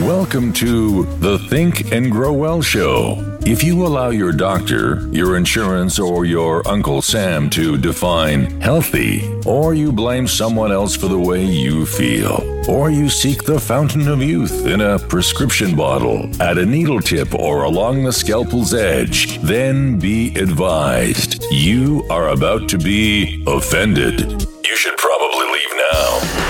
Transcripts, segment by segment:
Welcome to the Think and Grow Well Show. If you allow your doctor, your insurance, or your Uncle Sam to define healthy, or you blame someone else for the way you feel, or you seek the fountain of youth in a prescription bottle, at a needle tip, or along the scalpel's edge, then be advised, you are about to be offended. You should probably leave now.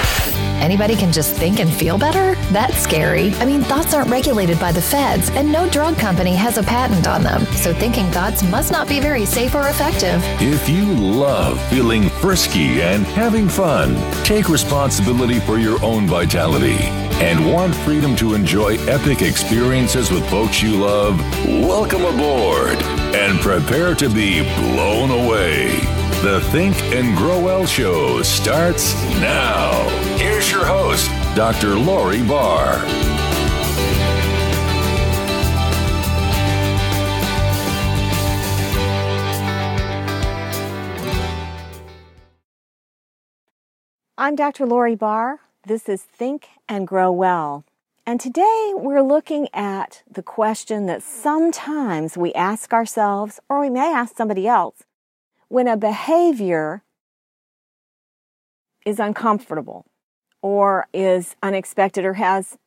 Anybody can just think and feel better? That's scary. I mean, thoughts aren't regulated by the feds, and no drug company has a patent on them. So thinking thoughts must not be very safe or effective. If you love feeling frisky and having fun, take responsibility for your own vitality, and want freedom to enjoy epic experiences with folks you love, welcome aboard and prepare to be blown away. The Think and Grow Well Show starts now. Here's your host, Dr. Lori Barr. I'm Dr. Lori Barr. This is Think and Grow Well. And today we're looking at the question that sometimes we ask ourselves, or we may ask somebody else, when a behavior is uncomfortable or is unexpected or has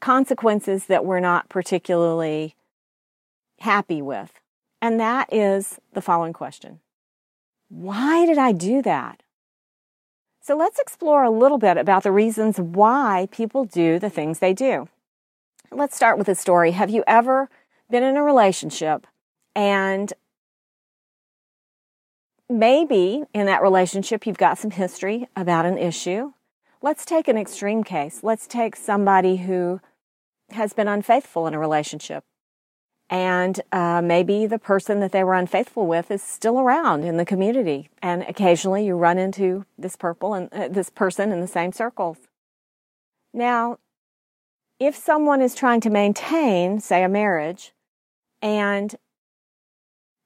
consequences that we're not particularly happy with. And that is the following question. Why did I do that? So let's explore a little bit about the reasons why people do the things they do. Let's start with a story. Have you ever been in a relationship and maybe in that relationship you've got some history about an issue? Let's take an extreme case. Let's take somebody who has been unfaithful in a relationship. And maybe the person that they were unfaithful with is still around in the community. And occasionally you run into this person in the same circles. Now, if someone is trying to maintain, say, a marriage, and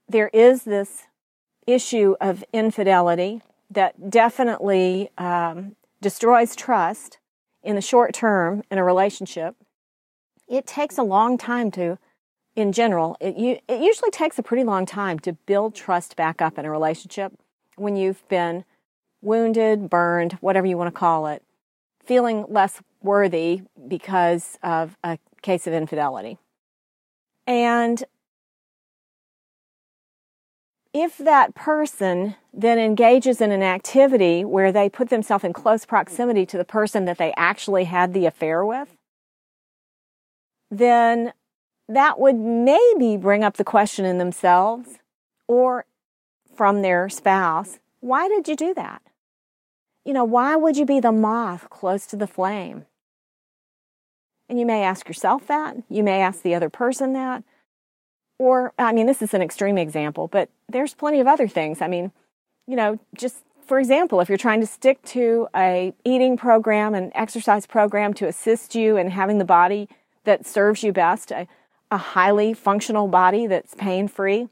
there is this issue of infidelity that definitely destroys trust in the short term in a relationship, it takes a long time to, in general, it usually takes a pretty long time to build trust back up in a relationship when you've been wounded, burned, whatever you want to call it, feeling less worthy because of a case of infidelity. And if that person then engages in an activity where they put themselves in close proximity to the person that they actually had the affair with, then that would maybe bring up the question in themselves or from their spouse, why did you do that? Why would you be the moth close to the flame? And you may ask yourself that. You may ask the other person that. Or, this is an extreme example, but there's plenty of other things. Just for example, if you're trying to stick to a eating program, an exercise program to assist you in having the body that serves you best, a highly functional body that's pain-free,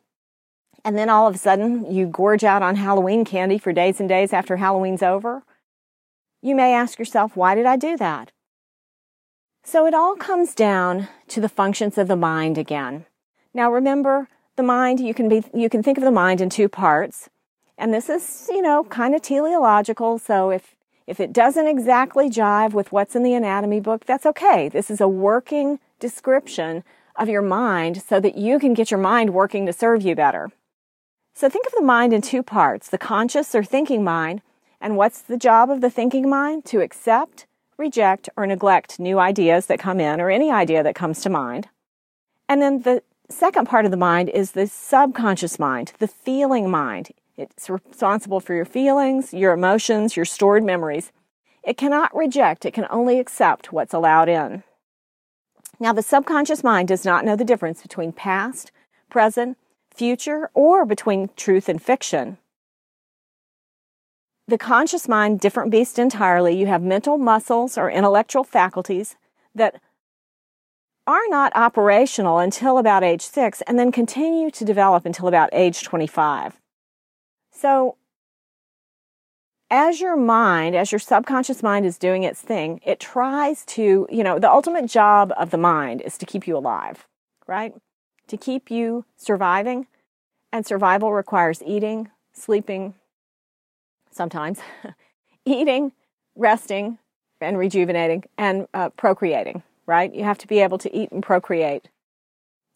and then all of a sudden you gorge out on Halloween candy for days and days after Halloween's over, you may ask yourself, why did I do that? So it all comes down to the functions of the mind again. Now remember, the mind, you can think of the mind in two parts, and this is, kind of teleological, so if it doesn't exactly jive with what's in the anatomy book, that's okay. This is a working description of your mind so that you can get your mind working to serve you better. So think of the mind in two parts, the conscious or thinking mind, and what's the job of the thinking mind? To accept, reject, or neglect new ideas that come in, or any idea that comes to mind. And then the second part of the mind is the subconscious mind, the feeling mind. It's responsible for your feelings, your emotions, your stored memories. It cannot reject, it can only accept what's allowed in. Now, the subconscious mind does not know the difference between past, present, future, or between truth and fiction. The conscious mind, different beast entirely. You have mental muscles or intellectual faculties that are not operational until about age 6 and then continue to develop until about age 25. So as your subconscious mind is doing its thing, it tries to, the ultimate job of the mind is to keep you alive, right? To keep you surviving. And survival requires eating, sleeping, sometimes, eating, resting, and rejuvenating, and procreating, right? You have to be able to eat and procreate,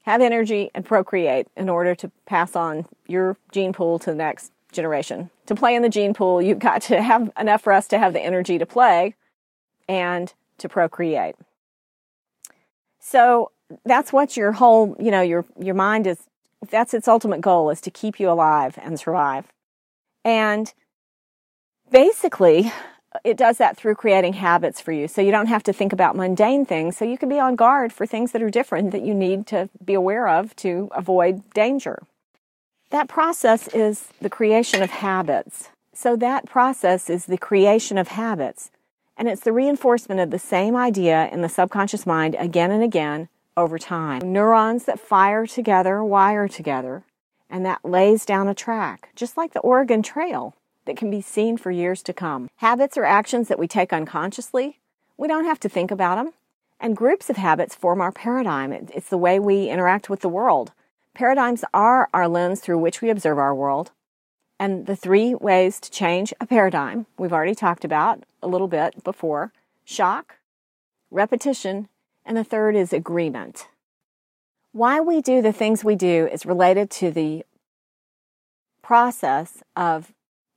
have energy and procreate in order to pass on your gene pool to the next generation. To play in the gene pool, you've got to have enough for us to have the energy to play and to procreate. So that's what your whole, your mind is, that's its ultimate goal, is to keep you alive and survive. And basically, it does that through creating habits for you. So you don't have to think about mundane things. So you can be on guard for things that are different that you need to be aware of to avoid danger. That process is the creation of habits. So that process is the creation of habits. And it's the reinforcement of the same idea in the subconscious mind again and again over time. Neurons that fire together wire together, and that lays down a track, just like the Oregon Trail, that can be seen for years to come. Habits are actions that we take unconsciously. We don't have to think about them. And groups of habits form our paradigm. It's the way we interact with the world. Paradigms are our lens through which we observe our world. And the 3 ways to change a paradigm, we've already talked about a little bit before: shock, repetition, and the third is agreement. Why we do the things we do is related to the process of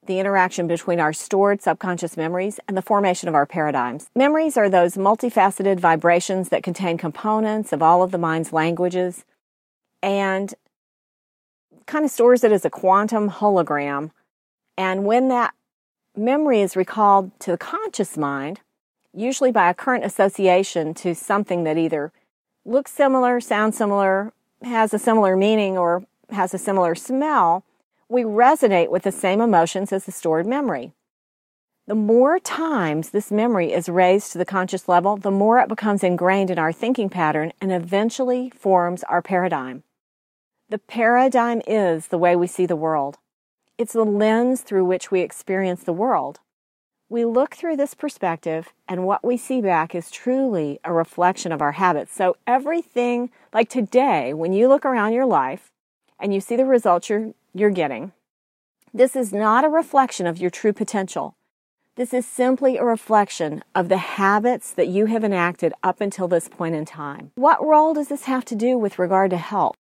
the interaction between our stored subconscious memories and the formation of our paradigms. Memories are those multifaceted vibrations that contain components of all of the mind's languages and kind of stores it as a quantum hologram. And when that memory is recalled to the conscious mind, usually by a current association to something that either looks similar, sounds similar, has a similar meaning, or has a similar smell, we resonate with the same emotions as the stored memory. The more times this memory is raised to the conscious level, the more it becomes ingrained in our thinking pattern and eventually forms our paradigm. The paradigm is the way we see the world. It's the lens through which we experience the world. We look through this perspective, and what we see back is truly a reflection of our habits. So everything, like today, when you look around your life and you see the results you're getting, this is not a reflection of your true potential. This is simply a reflection of the habits that you have enacted up until this point in time. What role does this have to do with regard to health?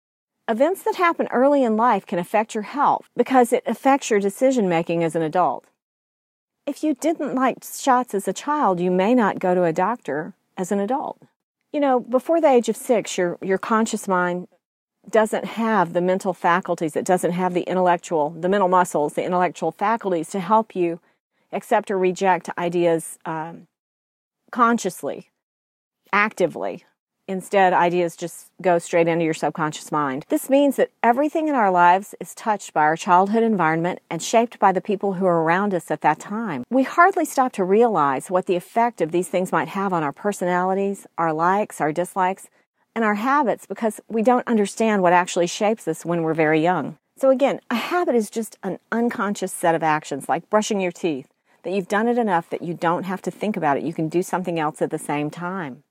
Events that happen early in life can affect your health because it affects your decision-making as an adult. If you didn't like shots as a child, you may not go to a doctor as an adult. Before the age of 6, your conscious mind doesn't have the mental faculties. It doesn't have the mental muscles, the intellectual faculties to help you accept or reject ideas consciously, actively. Instead, ideas just go straight into your subconscious mind. This means that everything in our lives is touched by our childhood environment and shaped by the people who are around us at that time. We hardly stop to realize what the effect of these things might have on our personalities, our likes, our dislikes, and our habits because we don't understand what actually shapes us when we're very young. So again, a habit is just an unconscious set of actions, like brushing your teeth, that you've done it enough that you don't have to think about it. You can do something else at the same time.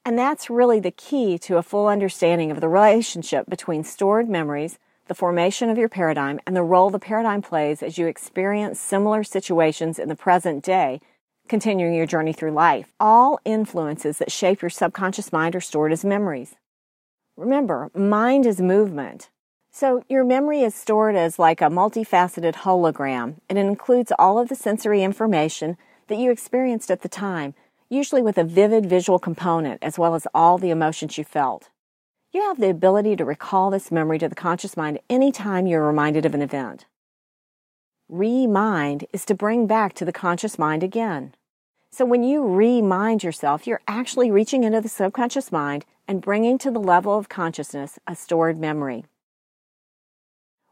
And that's really the key to a full understanding of the relationship between stored memories, the formation of your paradigm, and the role the paradigm plays as you experience similar situations in the present day, continuing your journey through life. All influences that shape your subconscious mind are stored as memories. Remember, mind is movement. So your memory is stored as like a multifaceted hologram, and it includes all of the sensory information that you experienced at the time, usually with a vivid visual component, as well as all the emotions you felt. You have the ability to recall this memory to the conscious mind anytime you're reminded of an event. Remind is to bring back to the conscious mind again. So when you remind yourself, you're actually reaching into the subconscious mind and bringing to the level of consciousness a stored memory.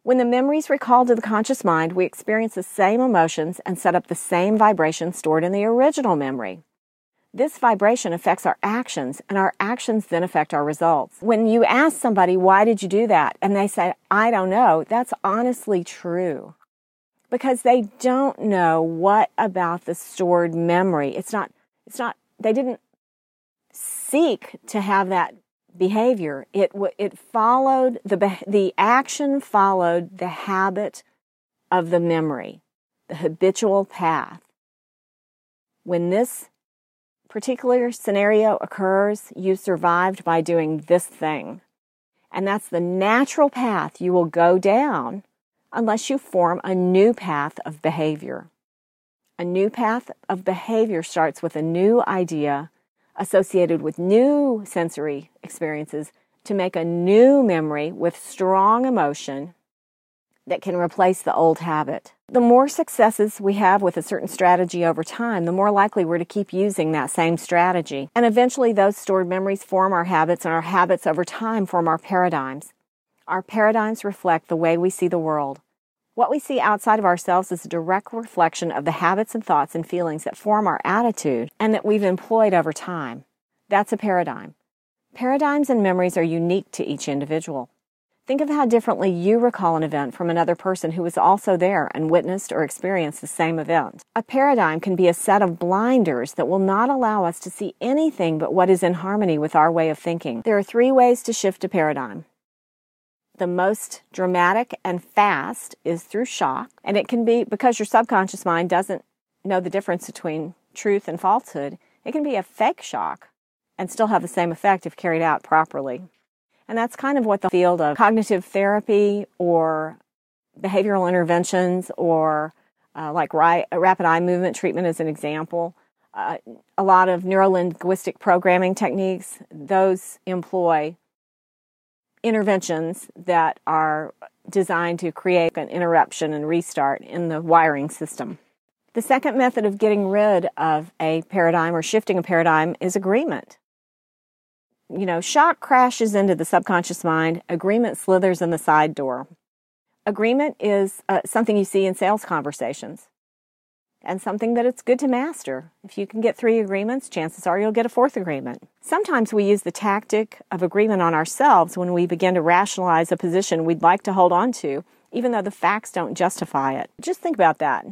When the memory is recalled to the conscious mind, we experience the same emotions and set up the same vibrations stored in the original memory. This vibration affects our actions, and our actions then affect our results. When you ask somebody, why did you do that? And they say, I don't know, that's honestly true. because they don't know what about the stored memory. They didn't seek to have that behavior. It followed, the action followed the habit of the memory, the habitual path. When this particular scenario occurs, you survived by doing this thing. And that's the natural path you will go down unless you form a new path of behavior. A new path of behavior starts with a new idea associated with new sensory experiences to make a new memory with strong emotion that can replace the old habit. The more successes we have with a certain strategy over time, the more likely we're to keep using that same strategy. And eventually those stored memories form our habits, and our habits over time form our paradigms. Our paradigms reflect the way we see the world. What we see outside of ourselves is a direct reflection of the habits and thoughts and feelings that form our attitude and that we've employed over time. That's a paradigm. Paradigms and memories are unique to each individual. Think of how differently you recall an event from another person who was also there and witnessed or experienced the same event. A paradigm can be a set of blinders that will not allow us to see anything but what is in harmony with our way of thinking. There are 3 ways to shift a paradigm. The most dramatic and fast is through shock, and it can be because your subconscious mind doesn't know the difference between truth and falsehood. It can be a fake shock and still have the same effect if carried out properly. And that's kind of what the field of cognitive therapy or behavioral interventions or like rapid eye movement treatment as an example. A lot of neuro-linguistic programming techniques, those employ interventions that are designed to create an interruption and restart in the wiring system. The second method of getting rid of a paradigm or shifting a paradigm is agreement. Shock crashes into the subconscious mind. Agreement slithers in the side door. Agreement is something you see in sales conversations and something that it's good to master. If you can get 3 agreements, chances are you'll get a 4th agreement. Sometimes we use the tactic of agreement on ourselves when we begin to rationalize a position we'd like to hold on to, even though the facts don't justify it. Just think about that.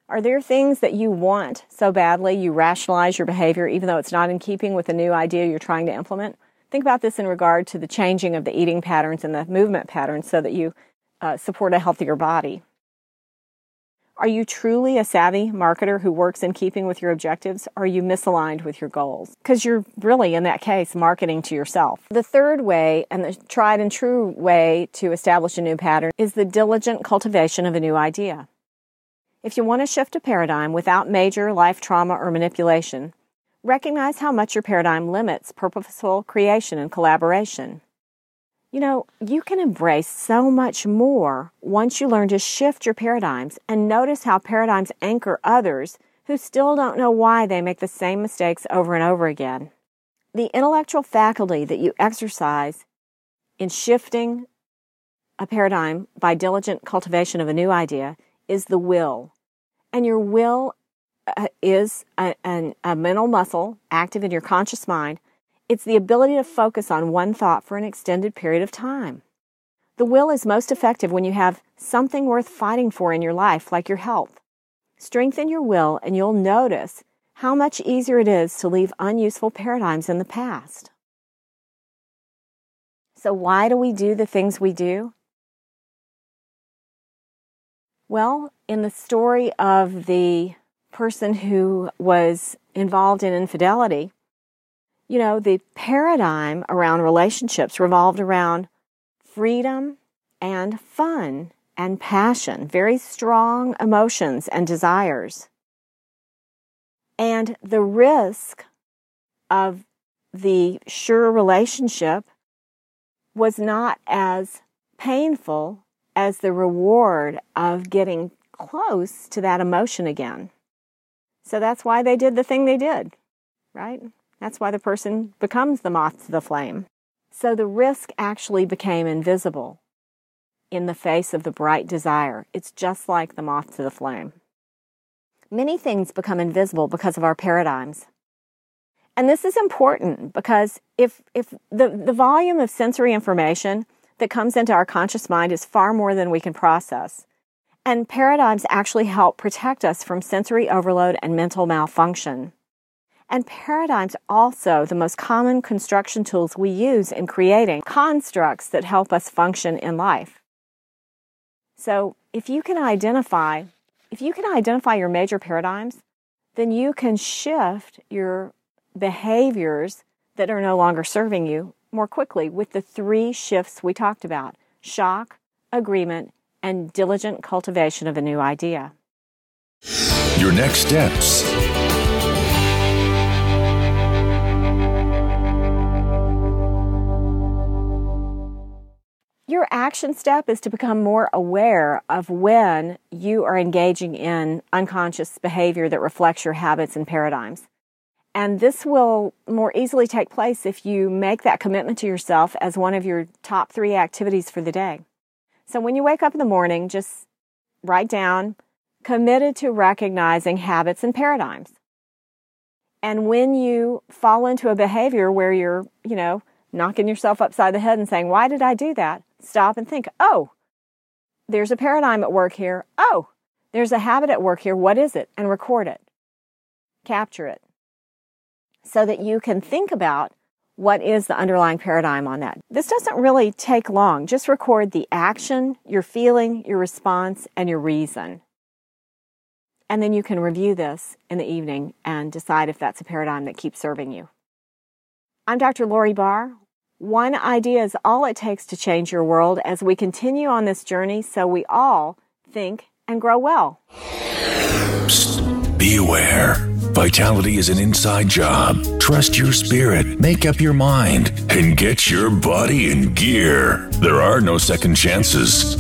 Are there things that you want so badly you rationalize your behavior even though it's not in keeping with the new idea you're trying to implement? Think about this in regard to the changing of the eating patterns and the movement patterns so that you support a healthier body. Are you truly a savvy marketer who works in keeping with your objectives, or are you misaligned with your goals? Because you're really, in that case, marketing to yourself. The third way, and the tried and true way to establish a new pattern, is the diligent cultivation of a new idea. If you want to shift a paradigm without major life trauma or manipulation, recognize how much your paradigm limits purposeful creation and collaboration. You can embrace so much more once you learn to shift your paradigms and notice how paradigms anchor others who still don't know why they make the same mistakes over and over again. The intellectual faculty that you exercise in shifting a paradigm by diligent cultivation of a new idea is the will. And your will is a mental muscle active in your conscious mind. It's the ability to focus on one thought for an extended period of time. The will is most effective when you have something worth fighting for in your life, like your health. Strengthen your will, and you'll notice how much easier it is to leave unuseful paradigms in the past. So why do we do the things we do? Well, in the story of the person who was involved in infidelity, the paradigm around relationships revolved around freedom and fun and passion, very strong emotions and desires. And the risk of the sure relationship was not as painful as the reward of getting close to that emotion again. So that's why they did the thing they did, right? That's why the person becomes the moth to the flame. So the risk actually became invisible in the face of the bright desire. It's just like the moth to the flame. Many things become invisible because of our paradigms. And this is important because if the volume of sensory information that comes into our conscious mind is far more than we can process. And paradigms actually help protect us from sensory overload and mental malfunction. And paradigms are also the most common construction tools we use in creating constructs that help us function in life. So if you can identify your major paradigms, then you can shift your behaviors that are no longer serving you more quickly with the 3 shifts we talked about: shock, agreement, and diligent cultivation of a new idea. Your next steps. Your action step is to become more aware of when you are engaging in unconscious behavior that reflects your habits and paradigms. And this will more easily take place if you make that commitment to yourself as one of your top 3 activities for the day. So when you wake up in the morning, just write down, committed to recognizing habits and paradigms. And when you fall into a behavior where you're, knocking yourself upside the head and saying, why did I do that? Stop and think, oh, there's a paradigm at work here. Oh, there's a habit at work here. What is it? And record it. Capture it. So that you can think about what is the underlying paradigm on that. This doesn't really take long. Just record the action, your feeling, your response, and your reason. And then you can review this in the evening and decide if that's a paradigm that keeps serving you. I'm Dr. Lori Barr. One idea is all it takes to change your world as we continue on this journey so we all think and grow well. Psst, be aware. Vitality is an inside job. Trust your spirit, make up your mind, and get your body in gear. There are no second chances.